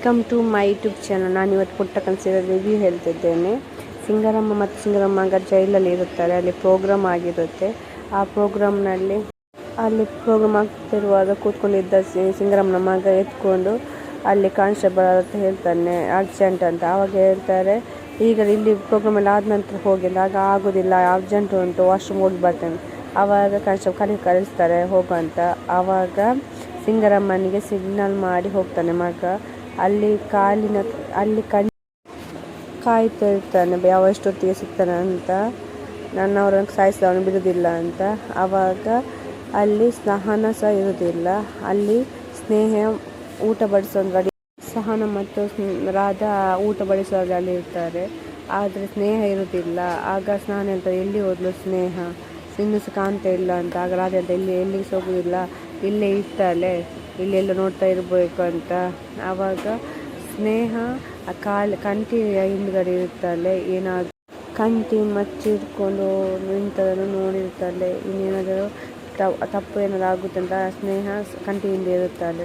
Welcome to my YouTube channel. ನಾನು ಇವತ್ತು ಪುಟ್ಟ ಕನಸಿನ ರಿವ್ಯೂ ಹೇಳ್ತಿದ್ದೇನೆ. ಸಿಂಗರಮ್ಮ ಮತ್ತು ಸಿಂಗರಮ್ಮ ಮಗ ಜೈಲಲ್ಲಿ ಇರುತ್ತಾರೆ. ಅಲ್ಲಿ ಪ್ರೋಗ್ರಾಮ್ ಆಗಿರುತ್ತೆ. ಆ ಪ್ರೋಗ್ರಾಮ್ನಲ್ಲಿ ಪ್ರೋಗ್ರಾಮ್ ಆಗ್ತಿರುವಾಗ ಕೂತ್ಕೊಂಡಿದ್ದ ಸಿಂಗರಮ್ಮನ ಮಗ ಎತ್ಕೊಂಡು ಅಲ್ಲಿ ಕಾನ್ಸ್ಟೇಬಲ್ ಅಂತ ಹೇಳ್ತಾನೆ ಅರ್ಜೆಂಟ್ ಅಂತ. ಆವಾಗ ಹೇಳ್ತಾರೆ, ಈಗ ಇಲ್ಲಿ ಪ್ರೋಗ್ರಾಮಲ್ಲಿ ಆದ ನಂತರ ಹೋಗಿ ಅಂತ. ಆಗ ಆಗೋದಿಲ್ಲ, ಅರ್ಜೆಂಟ್ ಉಂಟು, ವಾಶ್ರೂಮ್ ಹೋಗಿ ಬರ್ತೇನೆ. ಆವಾಗ ಕಾನ್ಸ್ಟೇಬಲ್ ಕಳಿಸ್ತಾರೆ ಹೋಗುವಂತ. ಆವಾಗ ಸಿಂಗರಮ್ಮನಿಗೆ ಸಿಗ್ನಲ್ ಮಾಡಿ ಹೋಗ್ತಾನೆ ಮಗ. ಅಲ್ಲಿ ಕಾಯ್ತಾ ಇರ್ತಾನೆ ಯಾವ ಎಷ್ಟೊತ್ತಿಗೆ ಸಿಗ್ತಾನೆ ಅಂತ, ನನ್ನವರನ್ನು ಸಾಯಿಸಿದವನು ಬಿಡುವುದಿಲ್ಲ ಅಂತ. ಆವಾಗ ಅಲ್ಲಿ ಸಹನ ಸಹ ಇರುವುದಿಲ್ಲ. ಅಲ್ಲಿ ಸ್ನೇಹ ಊಟ ಬಡಿಸೋದ್ರಲ್ಲಿ ಸಹನ ಮತ್ತು ರಾಧಾ ಊಟ ಬಡಿಸೋದ್ರಲ್ಲಿ ಇರ್ತಾರೆ. ಆದರೆ ಸ್ನೇಹ ಇರುವುದಿಲ್ಲ. ಆಗ ಸ್ನಾನ ಹೇಳ್ತಾರೆ, ಎಲ್ಲಿ ಹೋದ್ಲು ಸ್ನೇಹ, ಇನ್ನೂ ಸಹ ಕಾಣ್ತಾ ಇಲ್ಲ ಅಂತ. ಆಗ ರಾಧೆ ಅಂತ ಎಲ್ಲಿಗೆ ಹೋಗುದಿಲ್ಲ, ಇಲ್ಲೇ ಇರ್ತಾಳೆ, ಇಲ್ಲೆಲ್ಲ ನೋಡ್ತಾ ಇರಬೇಕು ಅಂತ. ಆವಾಗ ಸ್ನೇಹ ಕಂಠಿ ಹಿಂದ್ಗಡೆ ಇರ್ತಾಳೆ. ಏನಾದರೂ ಕಂಠಿ ಮಚ್ಚಿಡ್ಕೊಂಡು ನಿಂತದನ್ನು ನೋಡಿರ್ತಾಳೆ. ಇನ್ನೇನಾದರೂ ತಪ್ಪು ಏನಾದರೂ ಆಗುತ್ತೆ ಅಂತ ಸ್ನೇಹ ಕಂಠಿ ಹಿಂದೆ ಇರುತ್ತಾಳೆ.